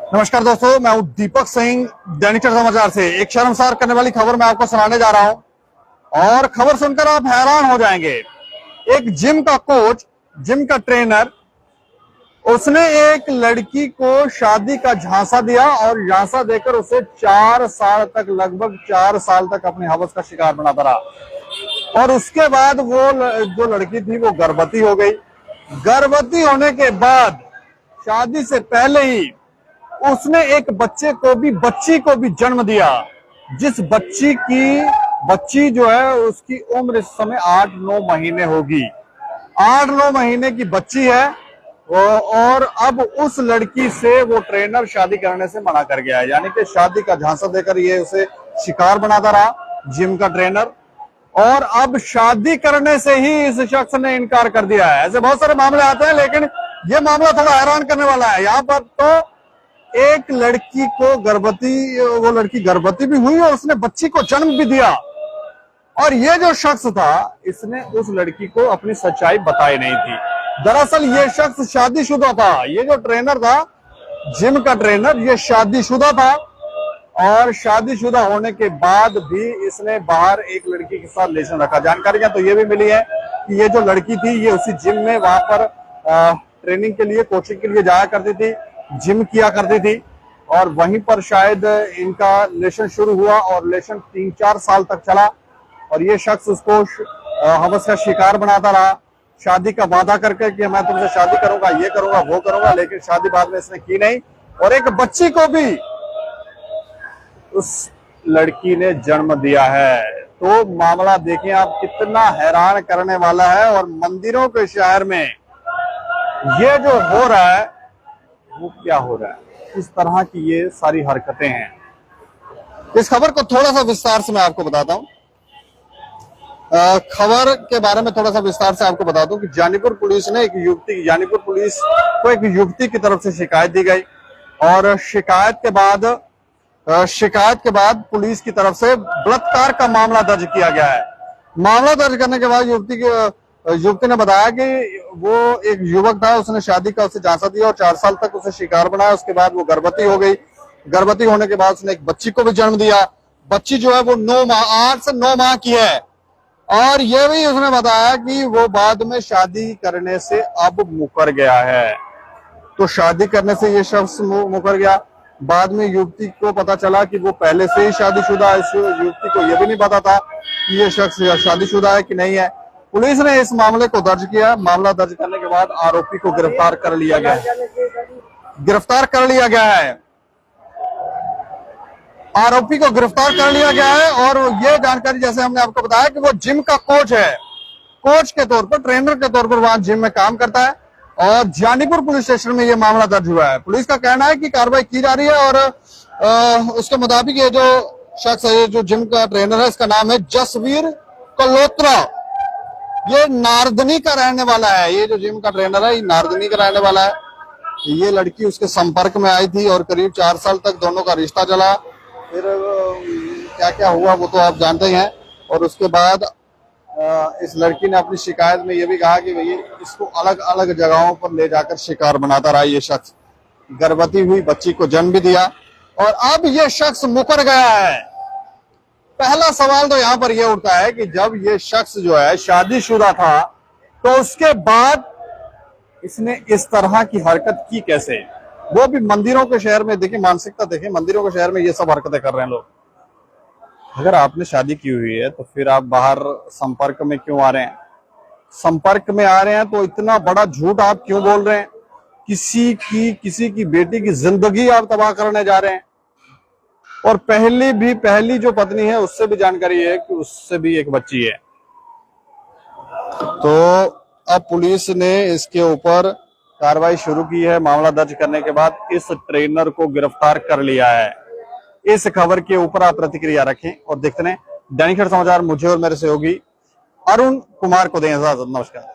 नमस्कार दोस्तों, मैं हूं दीपक सिंह। दैनिक समाचार से एक शर्मसार करने वाली खबर मैं आपको सुनाने जा रहा हूं और खबर सुनकर आप हैरान हो जाएंगे। एक जिम का कोच, जिम का ट्रेनर, उसने एक लड़की को शादी का झांसा दिया और झांसा देकर उसे 4 साल तक, लगभग 4 साल तक अपनी हवस का शिकार बनाता रहा। और उसके बाद वो जो लड़की थी वो गर्भवती हो गई। गर्भवती होने के बाद शादी से पहले ही उसने एक बच्ची को भी जन्म दिया, जिस बच्ची जो है उसकी उम्र इस समय 8-9 महीने होगी। 8-9 महीने की बच्ची है और अब उस लड़की से वो ट्रेनर शादी करने से मना कर गया है। यानी कि शादी का झांसा देकर ये उसे शिकार बनाता रहा, जिम का ट्रेनर। और अब शादी करने से ही इस शख्स ने इनकार कर दिया है। ऐसे बहुत सारे मामले आते हैं, लेकिन ये मामला थोड़ा हैरान करने वाला है। यहाँ पर तो एक लड़की को वो लड़की गर्भवती भी हुई और उसने बच्ची को जन्म भी दिया। और ये जो शख्स था, इसने उस लड़की को अपनी सच्चाई बताई नहीं थी। दरअसल ये शख्स शादीशुदा था। ये जो ट्रेनर था, जिम का ट्रेनर, ये शादीशुदा था। और शादीशुदा होने के बाद भी इसने बाहर एक लड़की के साथ रिलेशन रखा। जानकारियां तो ये भी मिली है कि ये जो लड़की थी, ये उसी जिम में वहां पर ट्रेनिंग के लिए, कोचिंग के लिए जाया करती थी, जिम किया करती थी। और वहीं पर शायद इनका रिलेशन शुरू हुआ और रिलेशन 3-4 साल तक चला। और ये शख्स उसको हवस का शिकार बनाता रहा, शादी का वादा करके कि मैं तुमसे शादी करूंगा, ये करूंगा, वो करूंगा। लेकिन शादी बाद में इसने की नहीं और एक बच्ची को भी उस लड़की ने जन्म दिया है। तो मामला देखें आप, कितना हैरान करने वाला है। और मंदिरों के शहर में ये जो हो रहा है, वो क्या हो रहा है, इस तरह की ये सारी हरकतें हैं। इस खबर को थोड़ा सा विस्तार से मैं आपको बताता हूं। खबर के बारे में थोड़ा सा विस्तार से आपको बता दूं कि जानीपुर पुलिस को एक युवती की तरफ से शिकायत दी गई। और शिकायत के बाद पुलिस की तरफ से बलात्कार का मामला दर्ज किया गया है। मामला दर्ज करने के बाद युवती ने बताया कि वो एक युवक था, उसने शादी का उसे झांसा दिया और 4 साल तक उसे शिकार बनाया। उसके बाद वो गर्भवती हो गई। गर्भवती होने के बाद उसने एक बच्ची को भी जन्म दिया। बच्ची जो है वो 8 से 9 माह की है। और ये भी उसने बताया कि वो बाद में शादी करने से अब मुकर गया है। तो शादी करने से ये शख्स मुकर गया। बाद में युवती को पता चला कि वो पहले से ही शादीशुदा है। इस युवती को यह भी नहीं पता था कि ये शख्स शादीशुदा है कि नहीं है। पुलिस ने इस मामले को दर्ज किया। मामला दर्ज करने के बाद आरोपी को गिरफ्तार कर लिया गया है। आरोपी को गिरफ्तार कर लिया गया है। और ये जानकारी, जैसे हमने आपको बताया, कि वो जिम का कोच है, कोच के तौर पर, ट्रेनर के तौर पर वहां जिम में काम करता है। और जानीपुर पुलिस स्टेशन में ये मामला दर्ज हुआ है। पुलिस का कहना है कि कार्रवाई की जा रही है। और उसके मुताबिक ये जो शख्स है, जो जिम का ट्रेनर है, इसका नाम है जसवीर कलोत्रा। ये नारदनी का रहने वाला है। ये जो जिम का ट्रेनर है, ये नारदनी का रहने वाला है। ये लड़की उसके संपर्क में आई थी और करीब 4 साल तक दोनों का रिश्ता चला। फिर क्या क्या हुआ वो तो आप जानते ही हैं। और उसके बाद इस लड़की ने अपनी शिकायत में ये भी कहा कि भई इसको अलग अलग जगहों पर ले जाकर शिकार बनाता रहा ये शख्स। गर्भवती हुई बच्ची को जन्म भी दिया और अब ये शख्स मुकर गया है। पहला सवाल तो यहाँ पर यह उठता है कि जब ये शख्स जो है शादीशुदा था, तो उसके बाद इसने इस तरह की हरकत की कैसे? वो भी मंदिरों के शहर में। देखिए, मानसिकता देखिए, मंदिरों के शहर में ये सब हरकतें कर रहे हैं लोग। अगर आपने शादी की हुई है तो फिर आप बाहर संपर्क में क्यों आ रहे हैं? संपर्क में आ रहे हैं तो इतना बड़ा झूठ आप क्यों बोल रहे हैं? किसी की बेटी की जिंदगी आप तबाह करने जा रहे हैं। और पहली जो पत्नी है, उससे भी जानकारी है कि उससे भी एक बच्ची है। तो अब पुलिस ने इसके ऊपर कार्रवाई शुरू की है। मामला दर्ज करने के बाद इस ट्रेनर को गिरफ्तार कर लिया है। इस खबर के ऊपर आप प्रतिक्रिया रखें और देखते रहें दैनिक समाचार। मुझे और मेरे सहयोगी अरुण कुमार को दें इजाजत। नमस्कार।